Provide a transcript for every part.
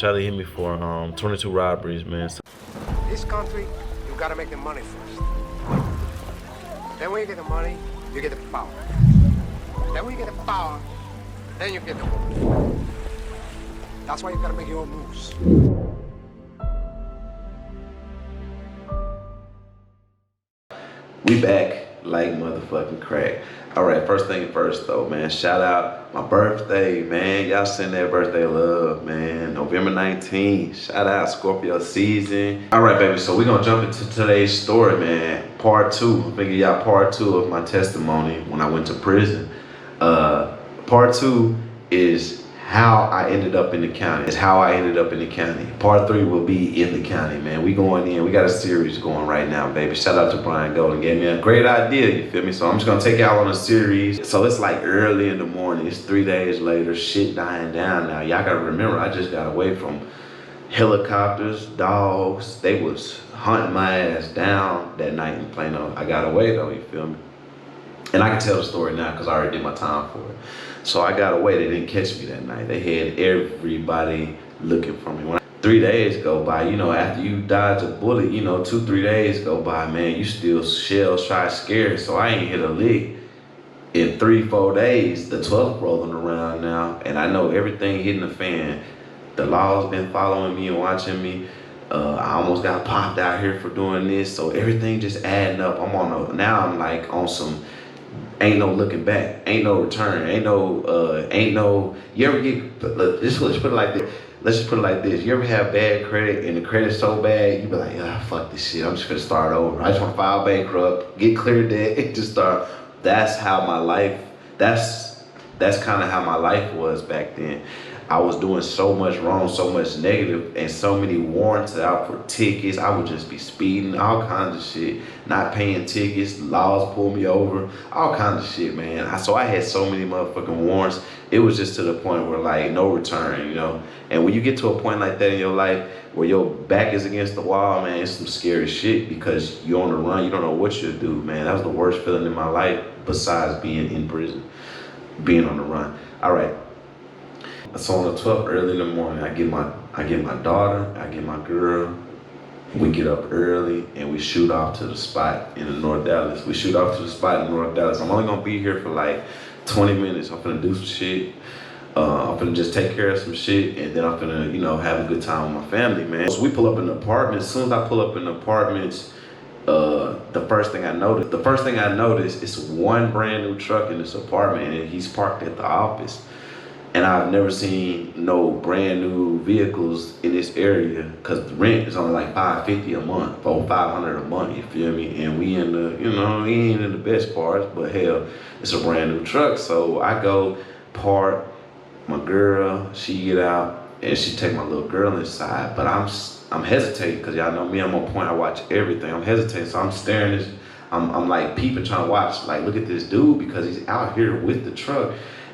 tried to hit me for 22 robberies, man. This country, you gotta make the money first. Then when you get the money, you get the power. Then when you get the power, then you get the wealth. That's why you gotta make your own moves. We back like motherfucking crack. All right, first thing first though, man. Shout out my birthday, man. Y'all send that birthday love, man. November 19th. Shout out Scorpio season. All right, baby. So we're gonna jump into today's story, man. Part 2. I'm gonna give y'all part 2 of my testimony when I went to prison. Part 2 is how I ended up in the county. It's how I ended up in the county. Part 3 will be in the county, man. We going in. We got a series going right now, baby. Shout out to Brian Golden. Gave me a great idea, you feel me? So I'm just going to take y'all on a series. So it's like early in the morning. It's 3 days later. Shit dying down now. Y'all got to remember, I just got away from helicopters, dogs. They was hunting my ass down that night in Plano. I got away, though, you feel me? And I can tell the story now because I already did my time for it. So I got away. They didn't catch me that night. They had everybody looking for me. 3 days go by, you know, after you dodge a bullet, you know, 2-3 days go by, man, you still shell shy scared. So I ain't hit a lick in 3-4 days. The 12th rolling around now, and I know everything hitting the fan. The law's been following me and watching me. I almost got popped out here for doing this. So everything just adding up. Now I'm like on some, ain't no looking back, ain't no return, ain't no, you ever get, let's put it like this. Let's just put it like this. You ever have bad credit and the credit's so bad, you be like, fuck this shit, I'm just gonna start over. I just wanna file bankrupt, get clear debt, and just start. That's how my life, that's kind of how my life was back then. I was doing so much wrong, so much negative, and so many warrants out for tickets. I would just be speeding, all kinds of shit, not paying tickets, laws pull me over, all kinds of shit, man. So I had so many motherfucking warrants. It was just to the point where like no return, you know? And when you get to a point like that in your life where your back is against the wall, man, it's some scary shit because you're on the run, you don't know what you'll do, man. That was the worst feeling in my life besides being in prison, being on the run. All right. So on the 12th, early in the morning, I get my daughter, I get my girl. We get up early and we shoot off to the spot in North Dallas. We shoot off to the spot in North Dallas. I'm only gonna be here for like 20 minutes. I'm finna do some shit. I'm finna just take care of some shit, and then I'm finna, you know, have a good time with my family, man. So we pull up in the apartment. As soon as I pull up in the apartments, the first thing I noticed is one brand new truck in this apartment, and he's parked at the office. And I've never seen no brand new vehicles in this area because the rent is only like $550 a month, or $500 a month, you feel me? And we in the, you know, we ain't in the best parts, but hell, it's a brand new truck. So I go park, my girl, she get out, and she take my little girl inside. But I'm hesitating because y'all know me, I'm on point, I watch everything. I'm hesitating, so I'm staring this, I'm like peeping, trying to watch, like look at this dude because he's out here with the truck.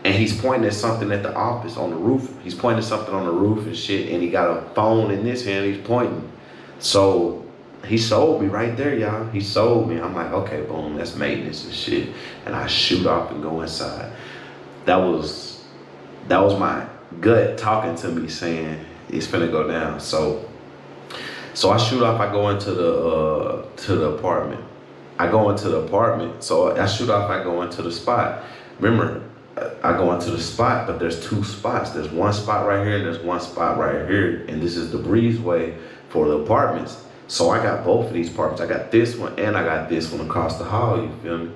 And he's pointing at something at the office on the roof. He's pointing at something on the roof and shit, and he got a phone in this hand, he's pointing. So he sold me right there, y'all. He sold me. I'm like, okay, boom, that's maintenance and shit. And I shoot off and go inside. That was my gut talking to me saying it's finna go down. So I shoot off, I go into the apartment. So I shoot off, I go into the spot. Remember, I go into the spot, but there's 2 spots. There's one spot right here and there's one spot right here. And this is the breezeway for the apartments. So I got both of these apartments. I got this one and I got this one across the hall, you feel me?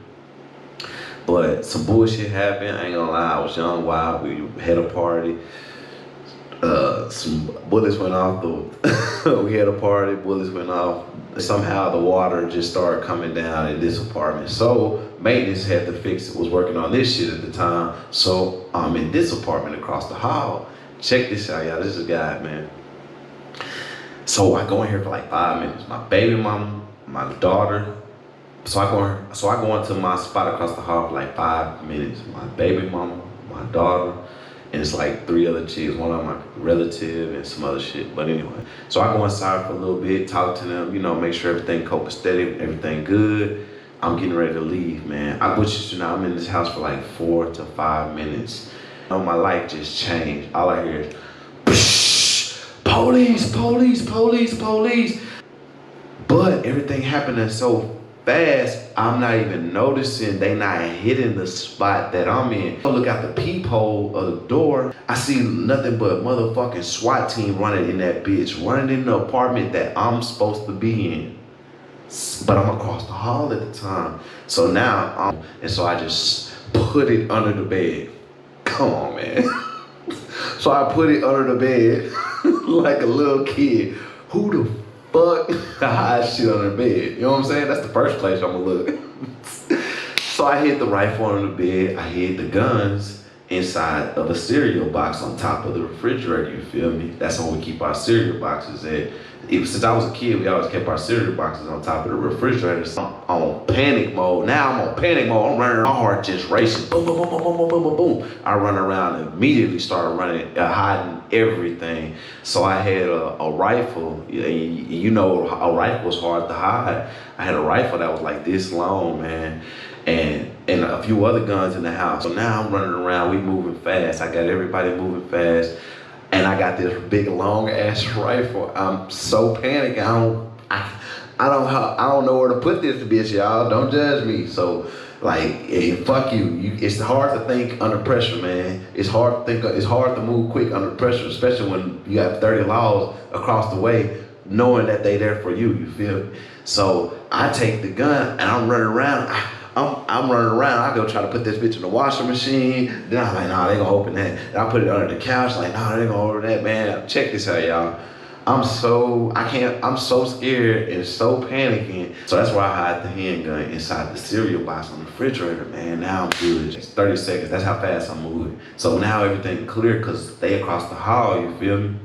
But some bullshit happened, I ain't gonna lie. I was young, wild, we had a party. Some bullets went off, we had a party, bullets went off. Somehow the water just started coming down in this apartment. So maintenance had to fix it, was working on this shit at the time. So I'm in this apartment across the hall. Check this out, y'all, this is a guy, man. So I go in here for like 5 minutes. My baby mama, my daughter. So I go into my spot across the hall for like 5 minutes. My baby mama, my daughter, and it's like 3 other chicks, one of my relative and some other shit. But anyway, so I go inside for a little bit, talk to them, you know, make sure everything copacetic, everything good. I'm getting ready to leave, man. I'm in this house for like 4 to 5 minutes. You know, my life just changed. All I hear is, psh, police, police, police, police. But everything happening so fast, I'm not even noticing. They not hitting the spot that I'm in. I look out the peephole of the door. I see nothing but motherfucking SWAT team running in that bitch, running in the apartment that I'm supposed to be in. But I'm across the hall at the time. So now, and so I just put it under the bed. Come on, man. So I put it under the bed like a little kid. Who the fuck hide shit under the bed? You know what I'm saying? That's the first place I'm gonna look. So I hid the rifle under the bed. I hid the guns inside of a cereal box on top of the refrigerator, you feel me? That's where we keep our cereal boxes at. Since I was a kid, we always kept our cereal boxes on top of the refrigerator. So I'm on panic mode. Now I'm on panic mode. I'm running, my heart just racing. Boom, boom, boom, boom, boom, boom, boom, boom, boom. I run around and immediately started running, hiding everything. So I had a rifle. You know, a rifle was hard to hide. I had a rifle that was like this long, man. And a few other guns in the house. So now I'm running around, we moving fast. I got everybody moving fast. And I got this big long ass rifle. I'm so panicked. I don't know where to put this bitch, y'all. Don't judge me. So like, hey, fuck you. It's hard to think under pressure, man. It's hard to think. It's hard to move quick under pressure, especially when you have 30 laws across the way, knowing that they there for you. You feel me? So I take the gun and I'm running around. I'm running around. I go try to put this bitch in the washing machine. Then I'm like, nah, they gonna open that. And I put it under the couch. Like, nah, they gonna open that, man. Check this out, y'all. I'm so scared and so panicking. So that's why I hide the handgun inside the cereal box on the refrigerator, man. Now I'm good. Just 30 seconds. That's how fast I'm moving. So now everything clear because they across the hall, you feel me?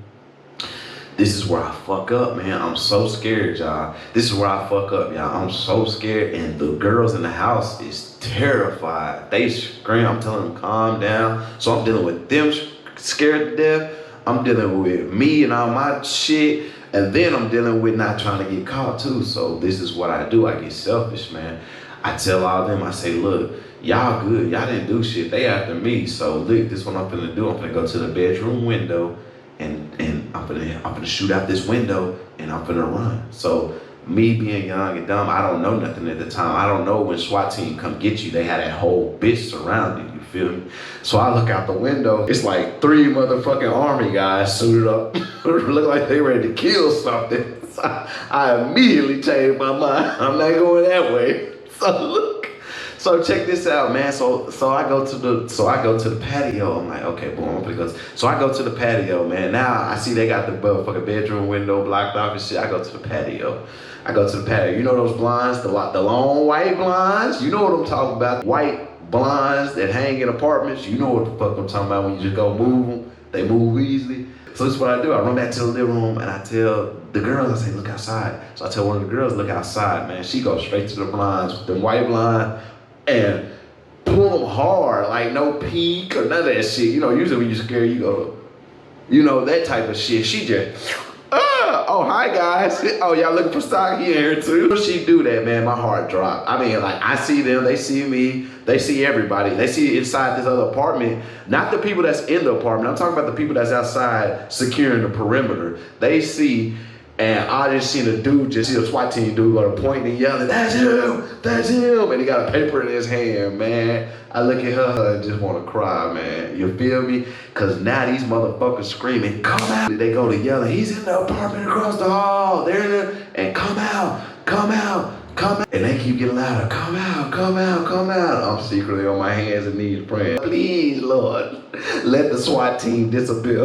This is where I fuck up, man. I'm so scared, y'all. This is where I fuck up, y'all. I'm so scared, and the girls in the house is terrified. They scream. I'm telling them, calm down. So I'm dealing with them scared to death. I'm dealing with me and all my shit, and then I'm dealing with not trying to get caught too. So this is what I do. I get selfish, man. I tell all of them, I say, look, y'all good. Y'all didn't do shit. They after me. So look, this is what I'm finna do. I'm finna go to the bedroom window. And I'm gonna shoot out this window and I'm gonna run. So me being young and dumb, I don't know nothing at the time. I don't know when SWAT team come get you, they had that whole bitch surrounded, you feel me? So I look out the window, it's like 3 motherfucking army guys suited up, look like they ready to kill something. So I immediately changed my mind. I'm not going that way. So look. So check this out, man. So I go to the patio. I'm like, okay, boom, I'm gonna go. So I go to the patio, man. Now I see they got the motherfucking bedroom window blocked off and shit. I go to the patio. You know those blinds, the long white blinds? You know what I'm talking about? White blinds that hang in apartments. You know what the fuck I'm talking about when you just go move them. They move easily. So this is what I do. I run back to the living room and I tell the girls, I say, look outside. So I tell one of the girls, look outside, man. She goes straight to the blinds, the white blind, and pull them hard, like no peek or none of that shit. You know, usually when you're scared, you go, you know, that type of shit. She just, oh, hi guys. Oh, y'all looking for stock here too? When she do that, man, my heart dropped. I mean, like, I see them, they see me, they see everybody. They see inside this other apartment, not the people that's in the apartment. I'm talking about the people that's outside securing the perimeter. They see. And I just seen a dude, just see a SWAT team dude go to point and yelling, that's him. And he got a paper in his hand, man. I look at her and just want to cry, man. You feel me? Because now these motherfuckers screaming, come out. They go to yelling, he's in the apartment across the hall. They're in there, and come out. And they keep getting louder, come out. I'm secretly on my hands and knees praying, please, Lord, let the SWAT team disappear.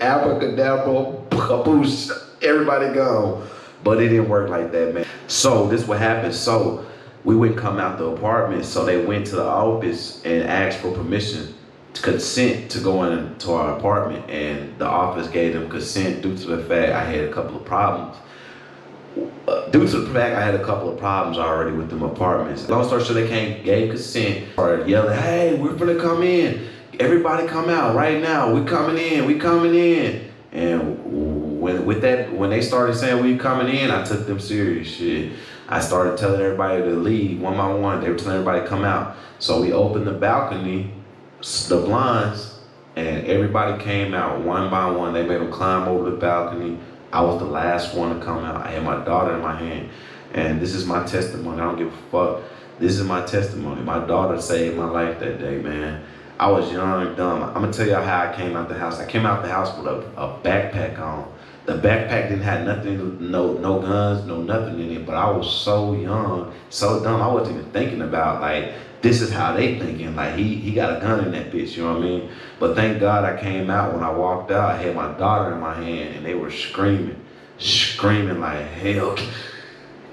Abracadabra, kaboosh. Everybody gone. But it didn't work like that, man. So this what happened. So we wouldn't come out the apartment. So they went to the office and asked for permission, consent to go into our apartment. And the office gave them consent due to the fact I had a couple of problems. Already with them apartments. Long story short, they gave consent, started yelling, hey, we're gonna come in. Everybody come out right now. We coming in. And when they started saying we coming in, I took them serious shit. I started telling everybody to leave one by one. They were telling everybody to come out. So we opened the balcony, the blinds, and everybody came out one by one. They made them climb over the balcony. I was the last one to come out. I had my daughter in my hand, and this is my testimony. I don't give a fuck. This is my testimony. My daughter saved my life that day, man. I was young and dumb. I'm gonna tell y'all how I came out the house. I came out the house with a backpack on. The backpack didn't have nothing, no guns, no nothing in it. But I was so young, so dumb. I wasn't even thinking about like this is how they thinking. Like he got a gun in that bitch. You know what I mean? But thank God I came out. When I walked out, I had my daughter in my hand, and they were screaming like hell.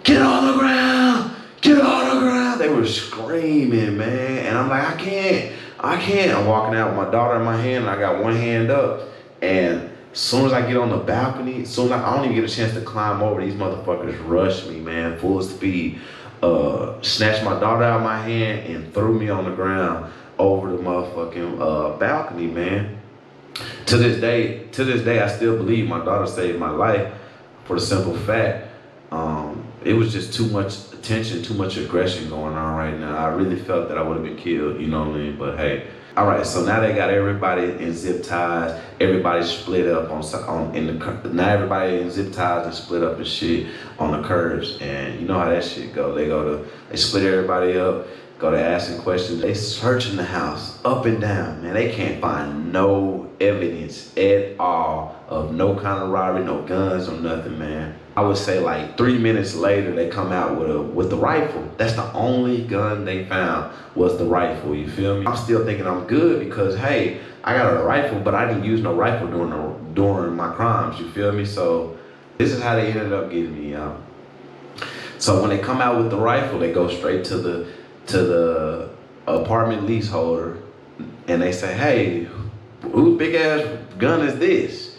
Get on the ground! Get on the ground! They were screaming, man, and I'm like, I can't. I'm walking out with my daughter in my hand, and I got one hand up, and as soon as I get on the balcony, I don't even get a chance to climb over, these motherfuckers rush me, man, full speed, snatched my daughter out of my hand and threw me on the ground over the motherfucking balcony, man. To this day, I still believe my daughter saved my life for the simple fact, it was just too much attention, too much aggression going on right now. I really felt that I would have been killed, you know what I mean? But hey, all right. So now they got everybody in zip ties. Everybody split up now everybody in zip ties and split up and shit on the curves. And you know how that shit go. They split everybody up. Go to asking questions. They searching the house up and down, man. They can't find no evidence at all of no kind of robbery, no guns or nothing, man. I would say like 3 minutes later, they come out with the rifle. That's the only gun they found was the rifle, you feel me? I'm still thinking I'm good because, hey, I got a rifle, but I didn't use no rifle during my crimes, you feel me? So this is how they ended up getting me, y'all. So when they come out with the rifle, they go straight to the apartment leaseholder and they say, hey, whose big ass gun is this?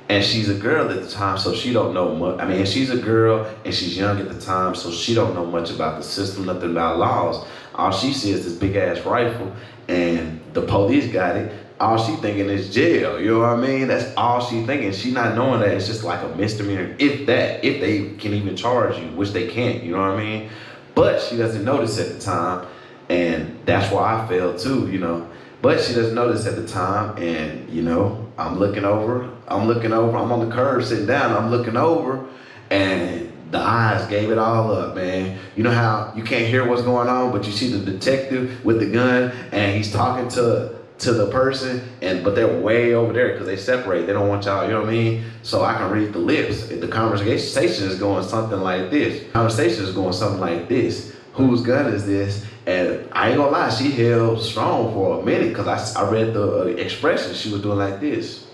And she's a girl at the time, so she don't know much. I mean, she's a girl and she's young at the time, so she don't know much about the system, nothing about laws. All she sees is this big ass rifle and the police got it. All she thinking is jail, you know what I mean? That's all she thinking. She not knowing that it's just like a misdemeanor, if they can even charge you, which they can't, you know what I mean? But she doesn't notice at the time, and that's why I failed too, you know. But she doesn't notice at the time, and you know, I'm looking over, I'm on the curb sitting down, I'm looking over, and the eyes gave it all up, man. You know how you can't hear what's going on, but you see the detective with the gun, and he's talking to the person, but they're way over there because they separate. They don't want y'all, you know what I mean? So I can read the lips. The conversation is going something like this. Whose gun is this? And I ain't gonna lie, she held strong for a minute because I read the expression. She was doing like this.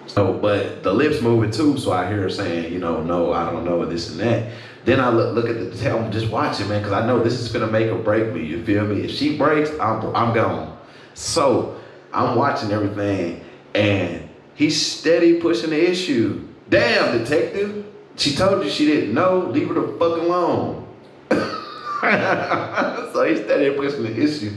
So, but the lips moving too, so I hear her saying, you know, no, I don't know, this and that. Then I look at the tail, I'm just watching, man, because I know this is gonna make or break me, you feel me? If she breaks, I'm gone. So I'm watching everything, and he's steady pushing the issue. Damn, detective, she told you she didn't know, leave her the fuck alone. So he's steady pushing the issue.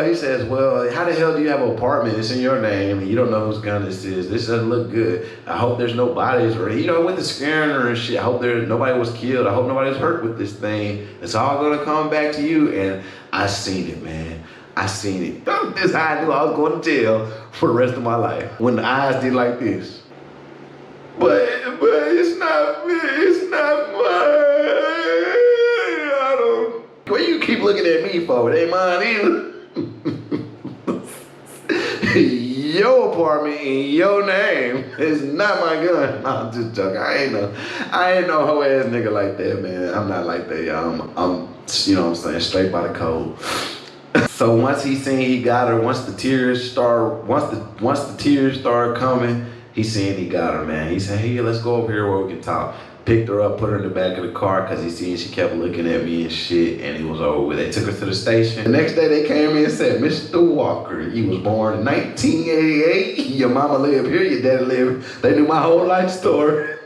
He says, well, how the hell do you have an apartment? It's in your name, and you don't know whose gun this is. This doesn't look good. I hope there's no bodies, or, you know, with the scaring her and shit. I hope nobody was killed. I hope nobody was hurt with this thing. It's all gonna come back to you. And I seen it, man. I seen it. This is how I knew I was going to jail for the rest of my life. When the eyes did like this. But it's not me. It's not mine. I don't. What you keep looking at me for? It ain't mine either. Your apartment in your name is not my gun. No, I'm just joking. I ain't no hoe ass nigga like that, man. I'm not like that, y'all. I'm you know what I'm saying, straight by the code. So once he seen he got her, once the tears start coming, he seen he got her, man. He said, hey, let's go over here where we can talk. Picked her up, put her in the back of the car because he seen she kept looking at me and shit, and it was over with. They took her to the station. The next day they came in and said, Mr. Walker, you was born in 1988. Your mama lived here, your daddy lived. They knew my whole life story.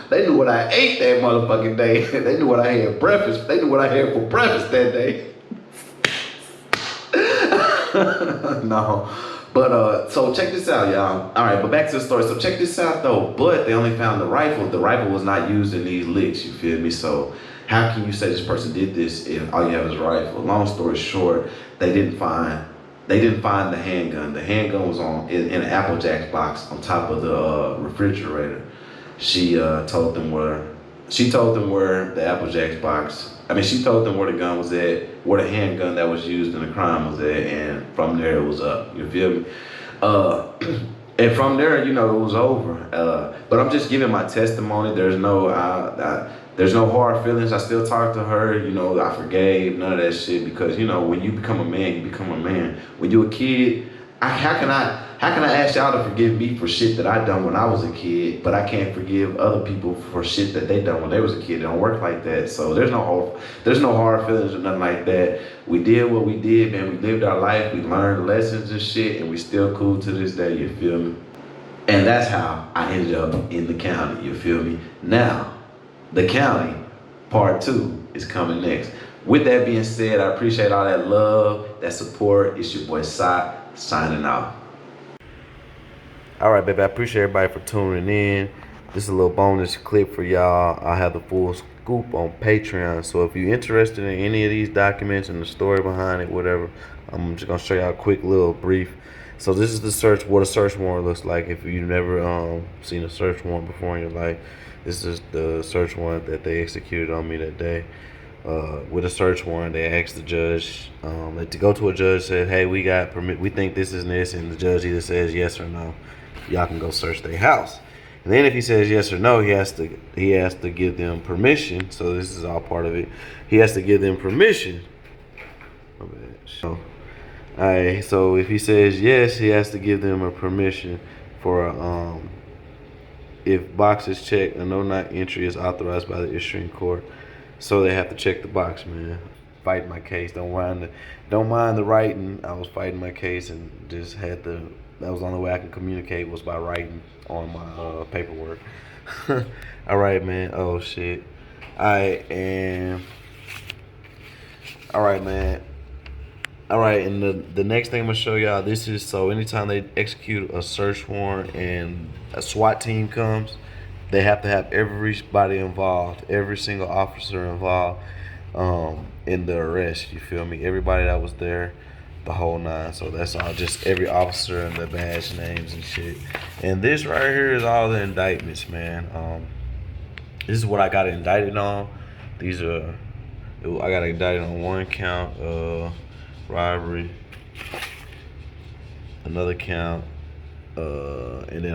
They knew what I ate that motherfucking day. They knew what I had breakfast. They knew what I had for breakfast that day. No. But, so check this out, y'all. All right, but back to the story. So check this out, though. But they only found the rifle. The rifle was not used in these licks, you feel me? So how can you say this person did this if all you have is a rifle? Long story short, they didn't find they didn't find the handgun. The handgun was in an Apple Jacks box on top of the refrigerator. She told them where the Apple Jacks box. I mean, she told them where the gun was at, where the handgun that was used in the crime was at, and from there it was up. You feel me? And from there, you know, it was over. But I'm just giving my testimony. There's no hard feelings. I still talk to her. You know, I forgave, none of that shit, because, you know, when you become a man, you become a man. When you're a kid, how can I ask y'all to forgive me for shit that I done when I was a kid, but I can't forgive other people for shit that they done when they was a kid? It don't work like that. So there's no hard feelings or nothing like that. We did what we did, man. We lived our life. We learned lessons and shit, and we still cool to this day. You feel me? And that's how I ended up in the county. You feel me? Now, the county part 2 is coming next. With that being said, I appreciate all that love, that support. It's your boy SWAT signing off. All right, baby. I appreciate everybody for tuning in. This is a little bonus clip for y'all. I have the full scoop on Patreon. So if you're interested in any of these documents and the story behind it, whatever, I'm just gonna show y'all a quick little brief. So this is what a search warrant looks like. If you've never seen a search warrant before in your life, this is the search warrant that they executed on me that day. With a search warrant, they asked the judge, to go to a judge, said, hey, we got permit, we think this is this, and the judge either says yes or no. Y'all can go search their house. And then if he says yes or no, he has to give them permission. So this is all part of it. He has to give them permission. My bad. So, all right, so if he says yes, he has to give them a permission for if box is checked, a no-knock entry is authorized by the issuing court. So they have to check the box, man. Fighting my case. Don't mind the writing. I was fighting my case and just had to. That was the only way I can communicate was by writing on my paperwork. All right, man. Oh shit. All right, man. All right, and the next thing I'm gonna show y'all. This is so anytime they execute a search warrant and a SWAT team comes, they have to have everybody involved, every single officer involved in the arrest. You feel me? Everybody that was there, the whole nine. So that's all, just every officer and the badge names and shit. And this right here is all the indictments, man. This is what I got indicted on. These are, I got indicted on 1 count of robbery, another count. And then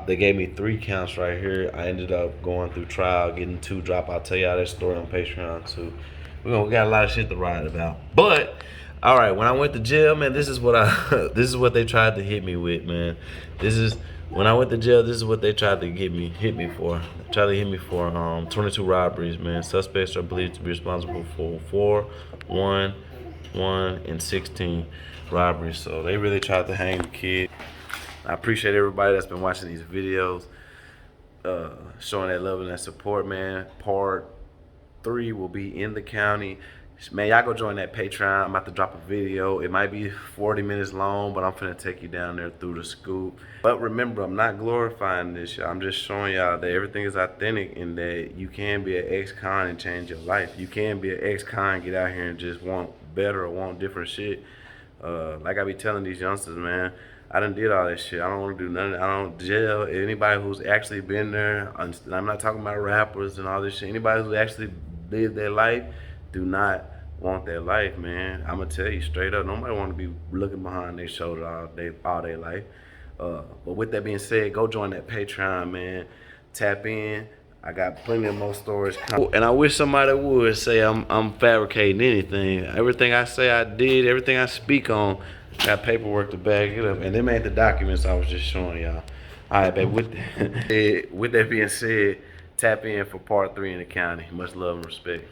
they gave me 3 counts right here. I ended up going through trial, getting 2 dropped. I'll tell y'all that story on Patreon too. We got a lot of shit to write about. But all right, when I went to jail, man, this is what they tried to hit me with, man. When I went to jail, this is what they tried to hit me for. They tried to hit me for 22 robberies, man. Suspects are believed to be responsible for 4, 1, and 16 robberies. So they really tried to hang the kid. I appreciate everybody that's been watching these videos, showing that love and that support, man. Part 3 will be in the county. Man, y'all go join that Patreon. I'm about to drop a video. It might be 40 minutes long, but I'm finna take you down there through the scoop. But remember, I'm not glorifying this, y'all. I'm just showing y'all that everything is authentic and that you can be an ex-con and change your life. You can be an ex-con, get out here and just want better or want different shit. Like I be telling these youngsters, man, I done did all that shit. I don't want to do nothing. I don't jail. Anybody who's actually been there, and I'm not talking about rappers and all this shit. Anybody who actually lived their life, do not want their life, man. I'm gonna tell you straight up, nobody want to be looking behind their shoulder all their life. But with that being said, go join that Patreon, man. Tap in. I got plenty of more stories coming. And I wish somebody would say I'm fabricating anything. Everything I say I did, everything I speak on, got paperwork to back it up. And them ain't the documents I was just showing y'all. All right, babe, with that being said, tap in for part 3 in the county. Much love and respect.